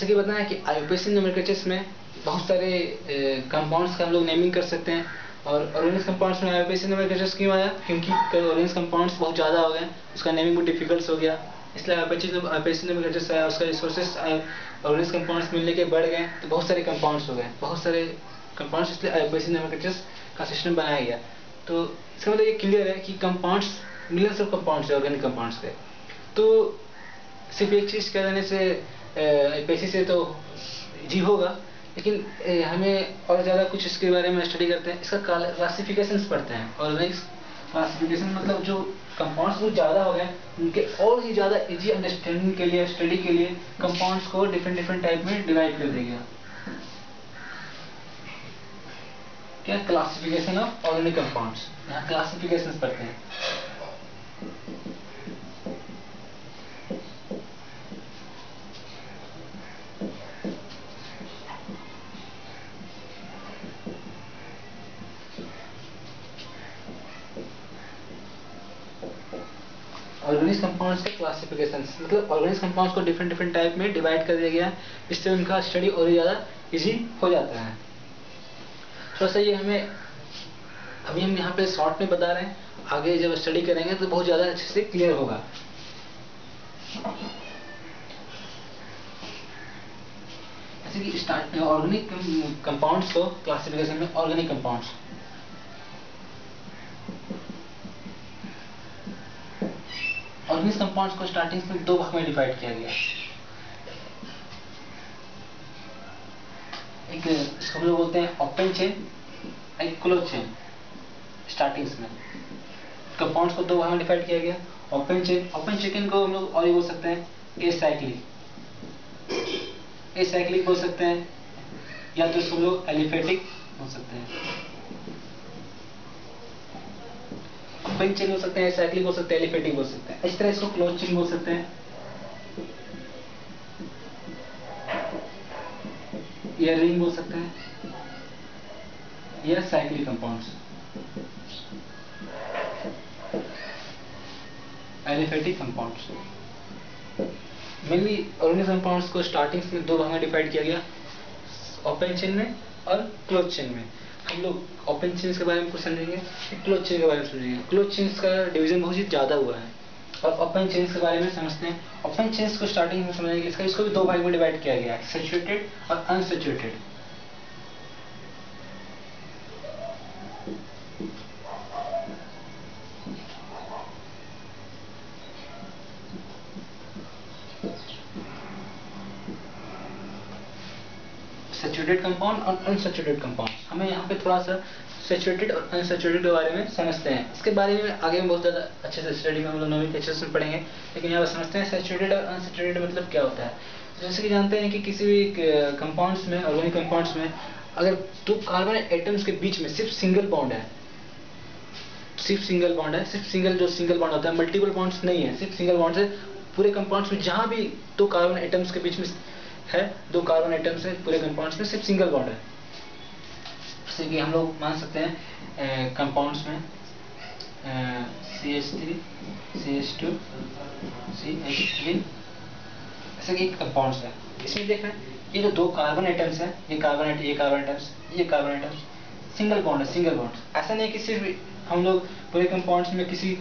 जैसे कि बताया कि आईयूपीएसी नोमेनक्लेचर्स में बहुत सारे कंपाउंड्स का हम लोग नेमिंग कर सकते हैं। और ऑर्गेनिक कंपाउंड्स में आईयूपीएसी नोमेनक्लेचर्स क्यों आया? क्योंकि ऑर्गेनिक कंपाउंड्स बहुत ज़्यादा हो गए, उसका नेमिंग बहुत डिफिकल्ट हो गया, इसलिए आईयूपीएसी नोमेनक्लेचर्स आया। उसका रिसोर्सेस ऑर्गेनिक कंपाउंड्स मिलने के बढ़ गए तो बहुत सारे कंपाउंड्स हो गए, बहुत सारे कंपाउंड्स, इसलिए आईयूपीएसी नोमेनक्लेचर्स का सिस्टम बनाया गया। तो इसका मतलब ये क्लियर है कि कंपाउंड्स, मिलियंस ऑफ कंपाउंड्स है ऑर्गेनिक कंपाउंड्स के। तो सिर्फ एक चीज़ कह देने से आईयूपीएसी से तो जी होगा, लेकिन हमें और ज़्यादा कुछ इसके बारे में स्टडी करते हैं, इसका क्लासिफिकेशंस पढ़ते हैं। ऑर्गेनिक क्लासिफिकेशन मतलब जो कंपाउंड्स बहुत ज़्यादा हो गए उनके और ही ज़्यादा इजी अंडरस्टैंडिंग के लिए, स्टडी के लिए कंपाउंड्स को डिफरेंट टाइप में डिवाइड कर दिया गया। क्या? क्लासिफिकेशन ऑफ ऑर्गेनिक कंपाउंड्स, यहाँ क्लासिफिकेशंस पढ़ते हैं। ऑर्गेनिक कंपाउंड्स के क्लासिफिकेशंस मतलब ऑर्गेनिक कंपाउंड्स को डिफरेंट टाइप में डिवाइड कर दिया गया, इससे उनका स्टडी और ज़्यादा इजी हो जाता है। थोड़ा सा ये हमें अभी हम यहाँ पे शॉर्ट में बता रहे हैं, आगे जब स्टडी करेंगे तो बहुत ज़्यादा अच्छे से क्लियर होगा। जैसे कि स्टार्ट ऑर्गेनिक कंपाउंड्स को क्लासिफिकेशन में ऑर्गेनिक कंपाउंड्स, ऑर्गेनिक कंपाउंड्स को स्टार्टिंग में दो भाग में डिवाइड किया गया। एक इसको हम लोग बोलते हैं ओपन चेन, एक क्लोज चेन। स्टार्टिंग्स में कंपाउंड्स को दो भाग में डिवाइड किया गया। ओपन चेन को हम लोग और ये बोल सकते हैं एसाइक्लिक बोल सकते हैं, या तो इसको हम लोग एलिफेटिक बोल सकते हैं। ओपन चेन हो सकते हैं, एसाइक्लिक हो सकते हैं, एलिफेटिक बोल सकते हैं। इस तरह इसको क्लोज चेन बोल सकते हैं, या रिंग बोल सकते हैं, या cyclic compounds, aliphatic compounds. Mainly organic compounds को स्टार्टिंग में दो भाग में डिवाइड किया गया, ओपन चेन में और क्लोज चेन में। हम लोग ओपन चेन्स के बारे में कुछ समझेंगे, क्लोज चेन के बारे में समझेंगे। क्लोज चेन्स का डिवीजन बहुत ही ज़्यादा हुआ है, और ओपन चेन्स के बारे में समझते हैं। ओपन चेन्स को स्टार्टिंग में समझेंगे, इसको भी दो भाग में डिवाइड किया गया है, सैचुरेटेड और अनसैचुरेटेड। सैचुरेटेड कंपाउंड और अनसैचुरेटेड कंपाउंड। हमें यहाँ पे थोड़ा सा सैचुरेटेड और अनसैचुरेटेड के बारे में समझते हैं। इसके बारे में आगे में बहुत ज़्यादा अच्छे से स्टडी में हम लोग नोमेनक्लेचर्स में पढ़ेंगे, लेकिन यहाँ पर समझते हैं सैचुरेटेड और अनसैचुरेटेड मतलब क्या होता है। जैसे कि जानते हैं कि किसी भी कंपाउंड्स में, ऑर्गेनिक कंपाउंड्स में अगर दो कार्बन एटम्स के बीच में सिर्फ सिंगल बॉन्ड है, सिर्फ सिंगल बॉन्ड होता है, मल्टीपल बॉन्ड्स नहीं है, सिर्फ सिंगल बॉन्ड है। पूरे कंपाउंड्स में जहाँ भी दो कार्बन एटम्स के बीच में है, दो कार्बन एटम्स है, पूरे कंपाउंड्स में सिर्फ सिंगल बॉन्ड है। जैसे कि हम लोग मान सकते हैं कंपाउंड्स में CH3 CH2 CH3, ऐसे कि कंपाउंड्स है। इसमें देख रहे हैं ये जो दो कार्बन एटम्स है, ये कार्बन एटम्स सिंगल बॉन्ड है, सिंगल बॉन्ड। ऐसा नहीं कि सिर्फ हम लोग पूरे कंपाउंड्स में किसी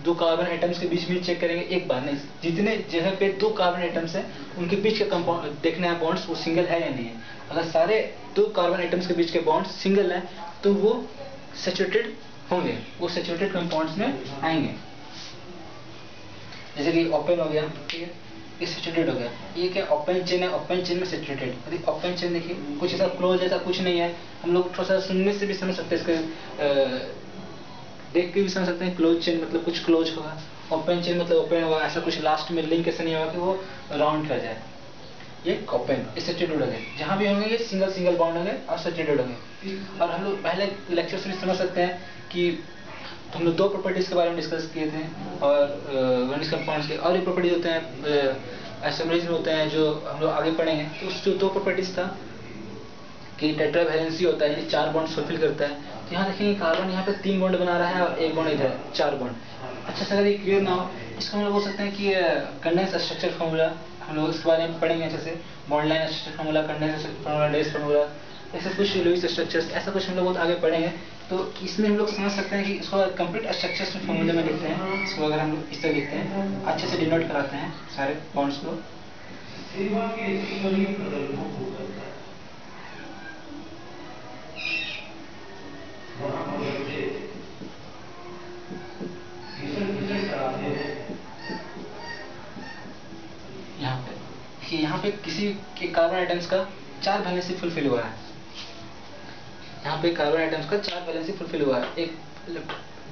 दो कार्बन एटम्स के बीच में चेक करेंगे एक बार, नहीं, जितने जगह पे दो कार्बन एटम्स हैं उनके बीच का कंपाउंड देखना है, बॉन्ड्स वो सिंगल है या नहीं है। अगर सारे दो कार्बन एटम्स के बीच के बॉन्ड्स सिंगल है तो वो सैचुरेटेड होंगे, वो सैचुरेटेड कंपाउंड्स में आएंगे। जैसे कि ओपन हो गया, ठीक है, ये सैचुरेटेड हो गया। ये क्या ओपन चेन है, ओपन चेन में सैचुरेटेड। यदि ओपन चेन देखिए कुछ ऐसा क्लोज ऐसा कुछ नहीं है, हम लोग थोड़ा सा सुनने से भी समझ सकते हैं, इसके देख के भी समझ सकते हैं। क्लोज चेन मतलब कुछ क्लोज होगा, ओपन चेन मतलब ओपन होगा, ऐसा कुछ लास्ट में लिंक ऐसा नहीं होगा कि वो राउंड कर जाए। ये ओपन, ये सैचुरेटेड होंगे, जहाँ भी होंगे ये सिंगल बॉन्ड होंगे और सैचुरेटेड होंगे। और हम लोग पहले लेक्चर से भी समझ सकते हैं कि हम लोग दो प्रॉपर्टीज के बारे में डिस्कस किए थे, और ऑर्गेनिक कंपाउंड्स के और भी प्रॉपर्टीज होते हैं, एसोमरेज में होते हैं, जो हम लोग आगे पढ़ेंगे। तो उस जो दो प्रॉपर्टीज था कि टेट्रावैलेंसी होता है, ये 4 बॉन्ड फुलफिल करता है। तो यहाँ देखेंगे कार्बन यहाँ पे 3 बॉन्ड बना रहा है और 1 बॉन्ड इधर, 4 बॉन्ड। अच्छा से अगर ये क्लियर ना हो, इसको हम लोग बोल सकते हैं कि कंडेंस स्ट्रक्चर फॉर्मूला हम लोग इसके बारे में पढ़ेंगे अच्छे से, bond line structure formula, condensed formula, dash formula, ऐसा कुछ लुईस स्ट्रक्चर्स, ऐसा कुछ हम लोग बहुत आगे पढ़ेंगे। तो इसमें हम लोग समझ सकते हैं कि इसको कंप्लीट स्ट्रक्चर्स में फार्मूले में लिखते हैं, इसको अगर हम लोग इस तरह लिखते हैं, अच्छे से डिनोट कराते हैं सारे बॉन्ड्स को। यहाँ पे किसी के कार्बन आइटम्स का 4 वैलेंसी फुलफिल हुआ है। यहाँ पे कार्बन आइटम्स का 4 वैलेंसी फुलफिल हुआ है, 1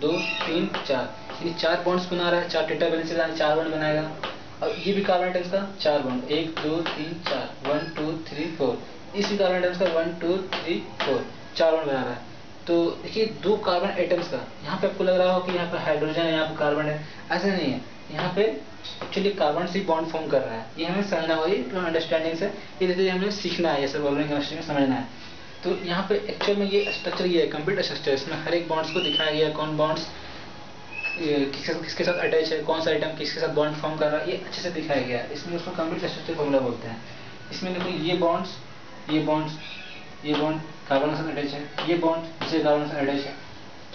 2 3 4, ये 4 बॉन्ड्स बना रहा है, 4 टेट्रा वैलेंसी 4 बॉन्ड बनाएगा। और ये भी कार्बन आइटम्स का 4 बॉन्ड, 1 2 3 4, 1 2 3 4, इसी कार्बन आइटम्स का 1 2 3 4, 4 बॉन्ड बना रहा है। तो देखिए 2 कार्बन आइटम्स का, यहाँ पे आपको लग रहा हो कि यहाँ पे हाइड्रोजन है, यहाँ पे कार्बन है, ऐसा नहीं है। यहाँ पे एक्चुअली कार्बन से बॉन्ड फॉर्म कर रहा है, ये हमें समझना होगी अंडरस्टैंडिंग से, ये धीरे हमें सीखना है, ये सब ऑर्गेनिक केमिस्ट्री में समझना है। तो यहाँ पे एक्चुअल में ये स्ट्रक्चर ये है, कंप्लीट स्ट्रक्चर, इसमें हर एक बॉन्ड्स को दिखाया गया है, कौन बॉन्ड्स किसके साथ अटैच है, कौन सा आइटम किसके साथ बॉन्ड फॉर्म कर रहा है, ये अच्छे से दिखाया गया है। इसमें उसको कंप्लीट स्ट्रक्चर फॉर्मूला बोलते हैं। इसमें देखो ये बॉन्ड्स, ये बॉन्ड्स, ये बॉन्ड कार्बन के साथ अटैच है, ये बॉन्ड दूसरे कार्बन के साथ अटैच है,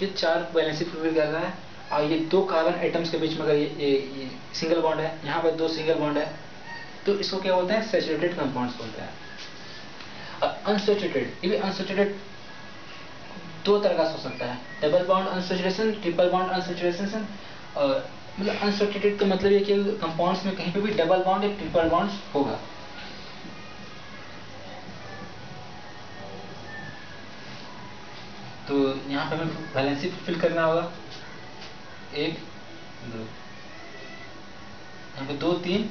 ये 4 वैलेंसी फुलफिल कर रहा है। और ये 2 कार्बन आइटम्स के बीच में अगर ये सिंगल बॉन्ड है, यहाँ पर 2 सिंगल बॉन्ड है, तो इसको क्या बोलते हैं, सैचुरेटेड कंपाउंड्स बोलते हैं। अनसैचुरेटेड, ये भी अनसैचुरेटेड 2 तरह का हो सकता है, double bond unsaturation, triple bond unsaturation. और मतलब अनसैचुरेटेड का मतलब ये कि कंपाउंड्स में कहीं पे भी डबल बॉन्ड या ट्रिपल बॉन्ड होगा। तो यहाँ पे हमें वैलेंसी फुलफिल करना होगा, 1 2, यहाँ पे 2 3,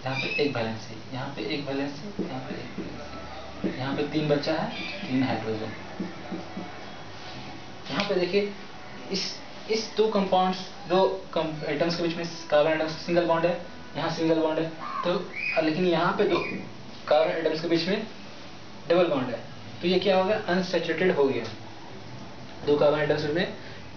यहाँ पे 1 वैलेंसी, यहाँ पे 1 वैलेंसी, यहाँ पे 1 वैलेंसी, यहाँ पे 3 बचा है, 3 हाइड्रोजन। यहाँ पे देखिए इस 2 कंपाउंड्स, 2 आइटम्स के बीच में कार्बन आइटम्स सिंगल बॉन्ड है, यहाँ सिंगल बॉन्ड है, तो लेकिन यहाँ पे 2 कार्बन आइटम्स के बीच में डबल बॉन्ड है, तो ये क्या हो गया, अनसैचुरेटेड हो गया। 2 कार्बन आइटम्स में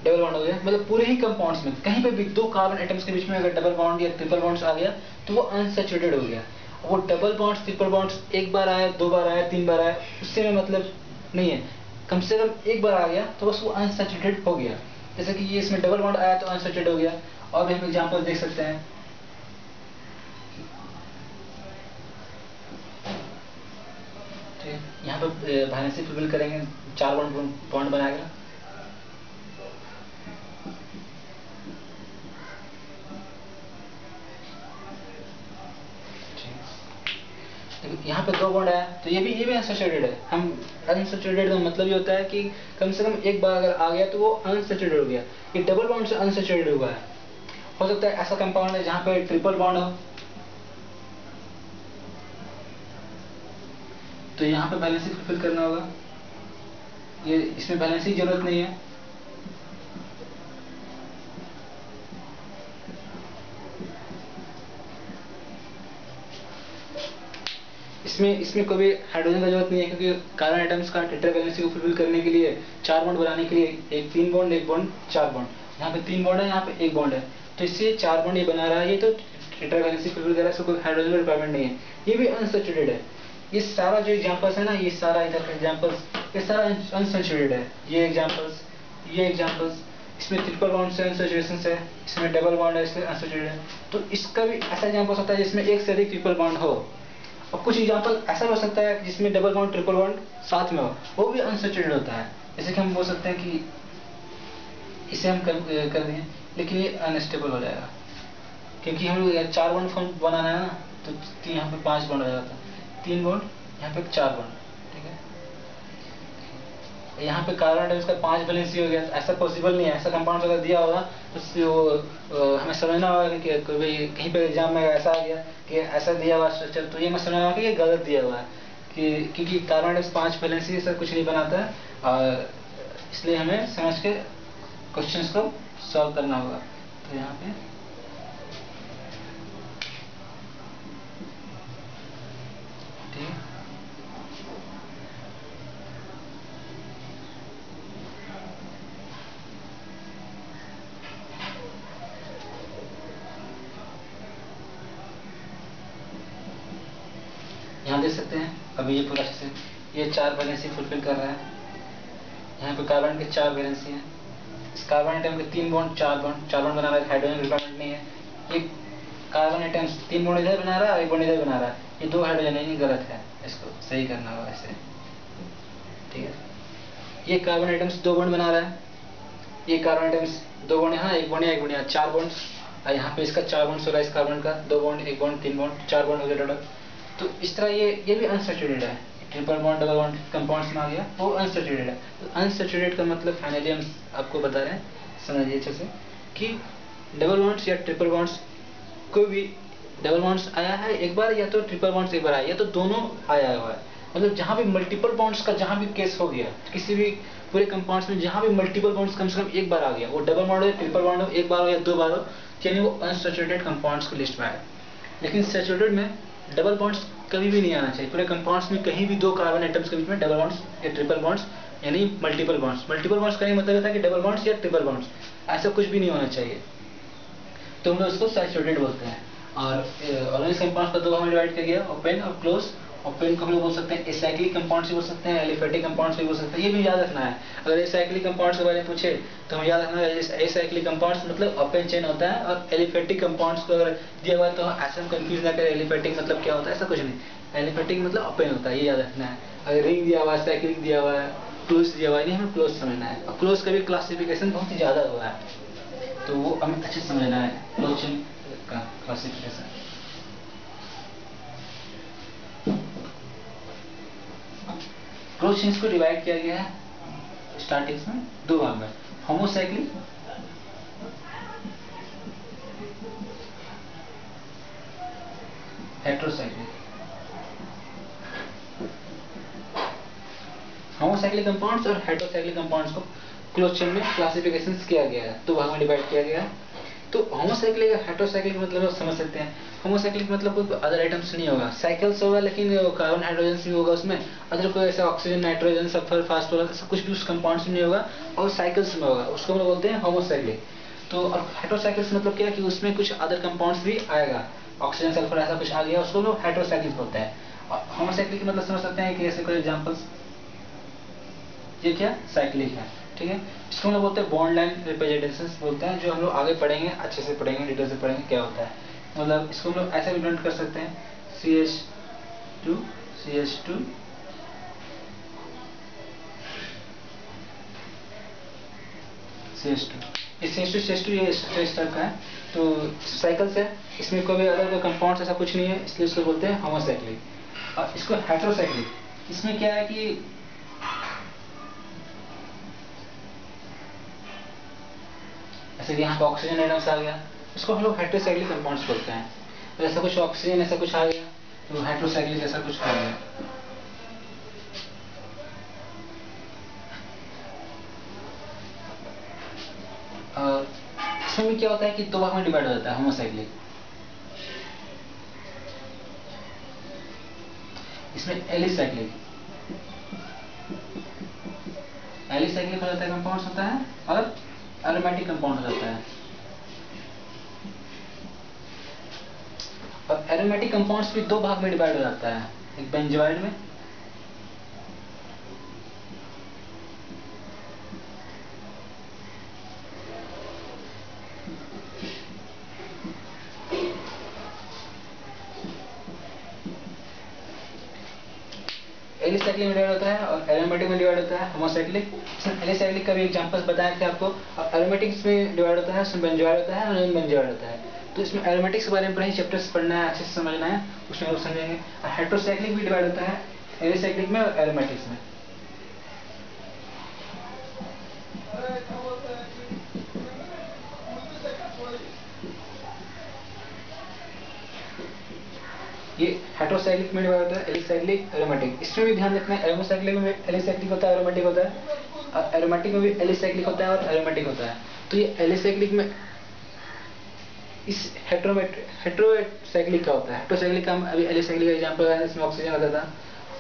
डबल बॉन्ड हो गया, मतलब पूरे ही कंपाउंड्स में कहीं पे भी 2 कार्बन आइटम्स के बीच में अगर डबल बॉन्ड या ट्रिपल बॉन्ड्स आ गया तो वो अनसैचुरेटेड हो गया। वो डबल बॉन्ड्स ट्रिपल बॉन्ड्स 1 बार आया, 2 बार आया, 3 बार आया, उससे में मतलब नहीं है, कम से कम 1 बार आ गया तो बस वो अनसैचुरेटेड हो गया। जैसे कि ये इसमें डबल बॉन्ड आया तो अनसैचुरेटेड हो गया। और भी हम एग्जाम्पल देख सकते हैं, यहाँ पे वैलेंसी फुलफिल करेंगे, 4 बॉन्ड बनाएगा। यहाँ पे 2 बॉन्ड है, तो ये भी अनसैचुरेटेड है। हम अनसैचुरेटेड का मतलब ये होता है कि कम से कम 1 बार अगर आ गया तो वो अनसैचुरेटेड हो गया। ये डबल बॉन्ड से अनसैचुरेटेड हुआ है। हो सकता है ऐसा कंपाउंड है जहाँ पे ट्रिपल बॉन्ड हो, तो यहाँ पे वैलेंसी फुलफिल करना होगा। ये इसमें वैलेंसी की जरूरत नहीं है, इसमें कोई हाइड्रोजन का जरूरत नहीं है, क्योंकि कार्बन आइटम्स का टेट्रा वैलेंसी को फुलफिल करने के लिए 4 बॉन्ड बनाने के लिए एक 3 बॉन्ड, 1 बॉन्ड, 4 बॉन्ड, यहाँ पे 3 बॉन्ड है, यहाँ पे 1 बॉन्ड है, तो इससे 4 बॉन्ड ये बना रहा है, ये तो टेट्रा वैलेंसी फुलफिल कर रहा है, इसको कोई हाइड्रोजन का रिक्वायरमेंट नहीं है। ये भी अनसैचुरेटेड है। ये सारा जो एग्जाम्पल्स है ना, ये सारा इधर का एग्जाम्पल्स, ये सारा अनसैचुरेटेड है। ये एग्जाम्पल्स इसमें ट्रिपल बॉन्ड से अनसैचुरेशन है, इसमें डबल बॉन्ड है, इसमें अनसैचुरेटेड है। तो इसका भी ऐसा एग्जाम्पल होता है जिसमें एक से अधिक ट्रिपल बॉन्ड हो। और कुछ एग्जाम्पल ऐसा हो सकता है जिसमें डबल बॉन्ड ट्रिपल बॉन्ड साथ में हो, वो भी अनसैचुरेटेड होता है। जैसे कि हम बोल सकते हैं कि इसे हम कर दें, लेकिन ये अनस्टेबल हो जाएगा, क्योंकि हम लोग 4 बॉन्ड फॉर्म बनाना है ना, तो यहाँ पे 5 बॉन्ड हो जाता है, 3 बॉन्ड, यहाँ पे 4 बॉन्ड, ठीक है। यहाँ पे कार्बन आइटम्स का 5 वैलेंसी हो गया, ऐसा पॉसिबल नहीं है। ऐसा कंपाउंड अगर दिया होगा तो हमें समझना होगा कि कहीं पे एग्जाम में ऐसा आ गया कि ऐसा दिया हुआ स्ट्रक्चर, तो ये हमें समझना होगा कि ये गलत दिया हुआ है, कि क्योंकि कार्बन आइटम्स 5 वैलेंसी ऐसा कुछ नहीं बनाता है, और इसलिए हमें समझ के क्वेश्चंस को सॉल्व करना होगा। तो यहाँ पे ठीक है, यहाँ देख सकते हैं अभी ये पूरा अच्छे से ये 4 वैलेंसी फुलफिल कर रहा है। यहाँ पे कार्बन के 4 वैलेंसी हैं। इस कार्बन एटम के 3 बॉन्ड 4 बॉन्ड बना रहा है, हाइड्रोजन रिक्वायरमेंट नहीं है। ये कार्बन एटम 3 बॉन्ड इधर बना रहा है और 1 बॉन्ड इधर बना रहा है। ये 2 हाइड्रोजन है, ये गलत है, इसको सही करना होगा ऐसे, ठीक है। ये कार्बन एटम्स 2 बॉन्ड बना रहा है, ये कार्बन एटम्स 2 बॉन्ड यहाँ, 1 बॉन्ड यहाँ, 1 बॉन्ड यहाँ, 4 बॉन्ड। और यहाँ पे इसका 4 बॉन्ड हो रहा है, इस कार्बन का 2 बॉन्ड 1 बॉन्ड 3 बॉन्ड 4 बॉन्ड हो गया टोटल। तो इस तरह ये भी अनसैचुरेटेड है, triple bond double bond compounds में आ गया, वो अनसैचुरेटेड है। तो अनसैचुरेटेड का मतलब फाइनली हम आपको बता रहे हैं, समझिए अच्छे से कि डबल बॉन्ड्स या ट्रिपल बॉन्ड्स, कोई भी डबल बॉन्ड्स आया है एक बार या तो ट्रिपल बॉन्ड्स एक बार आया, या तो दोनों आया हुआ है। मतलब जहाँ भी मल्टीपल बॉन्ड्स का जहाँ भी केस हो गया, किसी भी पूरे कंपाउंड्स में जहाँ भी मल्टीपल बॉन्ड्स कम से कम एक बार आ गया, वो डबल बॉन्ड हो या ट्रिपल बॉन्ड हो, एक बार हो या 2 बार हो, यानी वो अनसैचुरेटेड कंपाउंड्स की लिस्ट में आए। लेकिन सैचुरेटेड में डबल बॉन्ड्स कभी भी नहीं आना चाहिए। पूरे कंपाउंड्स में कहीं भी 2 कार्बन एटम्स के बीच में डबल बॉन्ड्स या ट्रिपल बॉन्ड्स यानी मल्टीपल बॉन्ड्स। मल्टीपल बॉन्ड्स का नहीं मतलब होता है कि डबल बॉन्ड्स या ट्रिपल बॉन्ड्स, ऐसा कुछ भी नहीं होना चाहिए। तो हम लोग उसको सैचुरेटेड बोलते हैं। और ऑर्गेनिक कंपाउंड्स का 2 भाग में डिवाइड किया गया, ओपन और क्लोज। ओपन को हम लोग बोल सकते हैं एसाइक्लिक कंपाउंड्स भी बोल सकते हैं, एलिफेटिक कंपाउंड्स भी बोल सकते हैं। ये भी याद रखना है, अगर एसाइक्लिक कंपाउंड्स के बारे में पूछे तो हमें याद रखना है एसाइक्लिक कंपाउंड्स मतलब ओपन चेन होता है, और एलिफेटिक कंपाउंड्स को अगर दिया हुआ तो ऐसा हम कंफ्यूज ना करें एलिफेटिक मतलब क्या होता है, ऐसा कुछ नहीं। एलिफेटिक मतलब ओपन होता है, ये याद रखना है। अगर रिंग दिया हुआ है, साइक्लिक दिया हुआ है, क्लोज दिया हुआ है, नहीं हमें क्लोज समझना है। और क्लोज का भी क्लासिफिकेशन बहुत ही ज़्यादा हुआ है, तो वो हमें अच्छे से समझना है क्लोज चेन का क्लासिफिकेशन। क्लोज चेन्स को डिवाइड किया गया है स्टार्टिंग में 2 भाग में, होमोसाइक्लिक हेट्रोसाइक्लिक। होमोसाइक्लिक कंपाउंड्स और हेट्रोसाइक्लिक कंपाउंड्स को क्लोज चेन में क्लासिफिकेशन किया गया है, 2 भाग में डिवाइड किया गया है। तो होमोसाइक्लिक और हेट्रोसाइक्लिक मतलब आप समझ सकते हैं। होमोसाइक्लिक मतलब कोई अदर आइटम्स नहीं होगा, साइकिल्स होगा लेकिन कार्बन हाइड्रोजन भी होगा उसमें, अदर कोई ऐसा ऑक्सीजन नाइट्रोजन सल्फर फास्फोरस ऐसा कुछ भी उस कंपाउंड्स में नहीं होगा, और साइकिल्स में होगा, उसको हम लोग बोलते हैं होमोसाइक्लिक। तो अब हेट्रोसाइक्लिक मतलब क्या है कि उसमें कुछ अदर कंपाउंड्स भी आएगा, ऑक्सीजन सल्फर ऐसा कुछ आ गया, उसको हम लोग हेट्रोसाइक्लिक बोलते हैं। होमोसाइक्लिक मतलब समझ सकते हैं कि ऐसे कोई एग्जांपल्स, ये क्या साइक्लिक है, ठीक है। इसको हम लोग बोलते हैं बॉन्ड लाइन रिप्रेजेंटेशंस बोलते हैं, जो हम लोग आगे पढ़ेंगे, अच्छे से पढ़ेंगे, डिटेल से पढ़ेंगे क्या होता है। मतलब इसको हम लोग ऐसे भी डिनोट कर सकते हैं CH2 CH2 CH2, इस CH2 ये इस टाइप का है, तो साइकिल्स है, इसमें कोई अलग कंपाउंड्स ऐसा कुछ नहीं है, इसलिए इसको बोलते हैं होमोसाइक्लिक। और इसको हेट्रोसाइक्लिक, इसमें क्या है कि जैसे कि यहाँ पे ऑक्सीजन एटम्स आ गया, इसको हम लोग हेट्रोसाइक्लिक कंपाउंड्स बोलते हैं। तो ऐसा कुछ ऑक्सीजन ऐसा कुछ आ गया तो हेट्रोसाइक्लिक ऐसा कुछ आ गया। और इसमें भी क्या होता है कि 2 भाग में डिवाइड हो जाता है होमोसाइक्लिक। इसमें एलिसाइक्लिक हो जाता है, कंपाउंड्स होता है, और एरोमेटिक कंपाउंड हो जाता है। और एरोमेटिक कंपाउंड्स भी 2 भाग में डिवाइड हो जाता है, एक बेंजोइड में एलिसाइक्लिक में डिवाइड होता है, और एरोमेटिक में डिवाइड होता है होमोसाइक्लिक। एलिसाइक्लिक का भी एग्जांपल्स बताए थे आपको। और एरोमेटिक्स में डिवाइड होता है, उसमें बेंजोइड होता है और नॉन बेंजोइड होता है। तो इसमें एरोमेटिक्स के बारे में पढ़ेंगे, चैप्टर्स पढ़ना है, अच्छे से समझना है, उसमें लोग समझेंगे। और हेट्रोसाइक्लिक भी डिवाइड होता है एलिसाइक्लिक में और एरोमेटिक्स में। ये हेट्रोसाइक्लिक में डिवाइड होता है, एलिसाइक्लिक, एरोमेटिक। इसमें भी ध्यान रखना है, एरोमोसाइक्लिक में एलिसाइक्लिक होता है, एरोमेटिक होता है, और एरोमेटिक में भी एलिसाइक्लिक होता है और एरोमेटिक होता है। तो ये एलिसाइक्लिक में इस हेट्रोसाइक्लिक का होता है। हेट्रोसाइक्लिक का हम अभी एलिसाइक्लिक का एग्जांपल बताया, इसमें ऑक्सीजन होता था,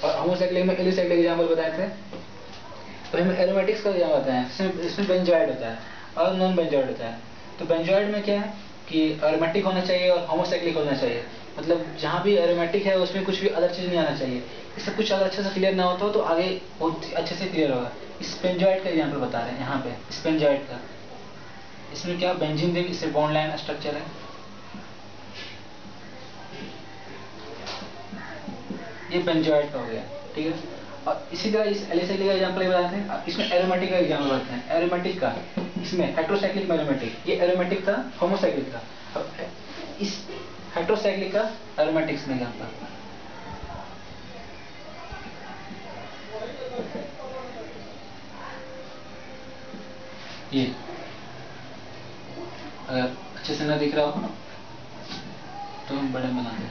और होमोसाइक्लिक में एलिसाइक्लिक एग्जांपल बताए थे। तो हमें एरोमेटिक्स का एग्जांपल बताया है, इसमें बेंजोइड होता है और नॉन बेंजोइड होता है। तो बेंजोइड में क्या है कि एरोमेटिक होना चाहिए और होमोसाइक्लिक होना चाहिए। मतलब जहाँ भी एरोमेटिक है उसमें कुछ भी अदर चीज़ नहीं आना चाहिए। इससे कुछ अगर अच्छे से क्लियर ना होता हो तो आगे बहुत अच्छे से क्लियर होगा। स्पेंजॉइड का एग्जाम्पल बता रहे हैं यहाँ पे, स्पेंजॉइड का। इसमें क्या बेंजीन रिंग, इससे बॉन्ड लाइन स्ट्रक्चर है। ये बेंजॉइड का हो गया, ठीक है। और इसी तरह इस एलिसाइक्लिक का एग्जांपल बताते हैं। अब इसमें एरोमेटिक का एग्जांपल बताते हैं। एरोमेटिक का इसमें हेटेरोसाइक्लिक में एरोमेटिक, ये एरोमेटिक था होमोसाइक्लिक का। अब इस हेटेरोसाइक्लिक का एरोमेटिक्स में एग्जांपल, ये अगर अच्छे से ना दिख रहा हो तो हम बड़े बना दें।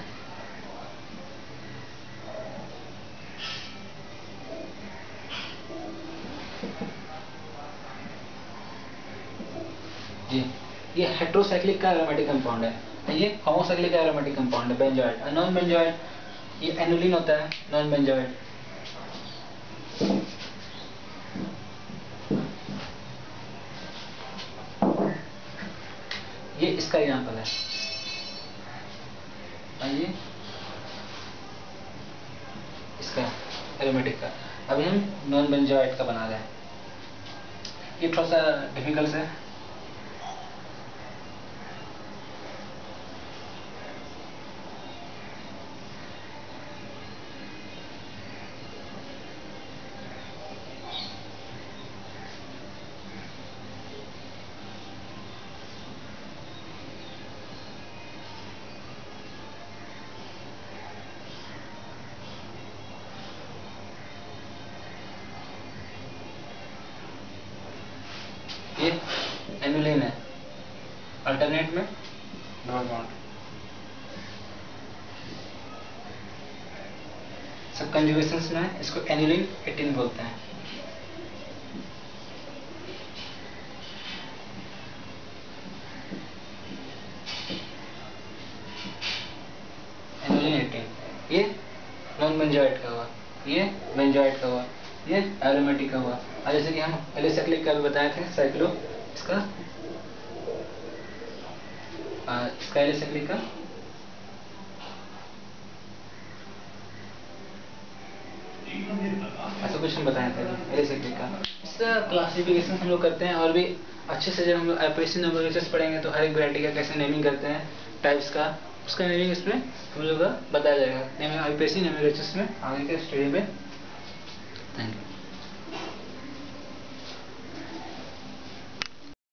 ये हेटेरोसाइक्लिक का एरोमेटिक कंपाउंड है, ये होमोसाइक्लिक का एरोमेटिक कंपाउंड है बेंजॉइड। और नॉन बेंजॉइड ये एनुलिन होता है, नॉन बेंजॉइड। ये इसका एग्जांपल है। आइए इसका एरोमेटिक का। अभी हम नॉन बेंजॉइड का बना रहे हैं। ये थोड़ा सा डिफिकल्ट है। ये एनुलिन है, अल्टरनेट में डबल बॉन्ड। सब कंजुगेशंस में इसको एनुलिन 18 बोलते हैं। एनुलिन 18 ये नॉन बेंजॉइड का हुआ, ये बेंजॉइड का हुआ, ये एरोमेटिक का हुआ। और जैसे कि हम एलिसाइक्लिक का भी बताए थे, साइक्लो इसका एलिसाइक्लिक का ऐसा कुछ हम बताए थे एलिसाइक्लिक का। इसका क्लासिफिकेशन हम लोग करते हैं, और भी अच्छे से जब हम लोग एपोएसिस नोमेनक्लेचर पढ़ेंगे तो हर एक वैरायटी का कैसे नेमिंग करते हैं टाइप्स का, उसका नेमिंग इसमें हम लोग का बताया जाएगा। नेमिंग एपोएसिस नोमेनक्लेचर में आगे के स्टडी में। Thank you.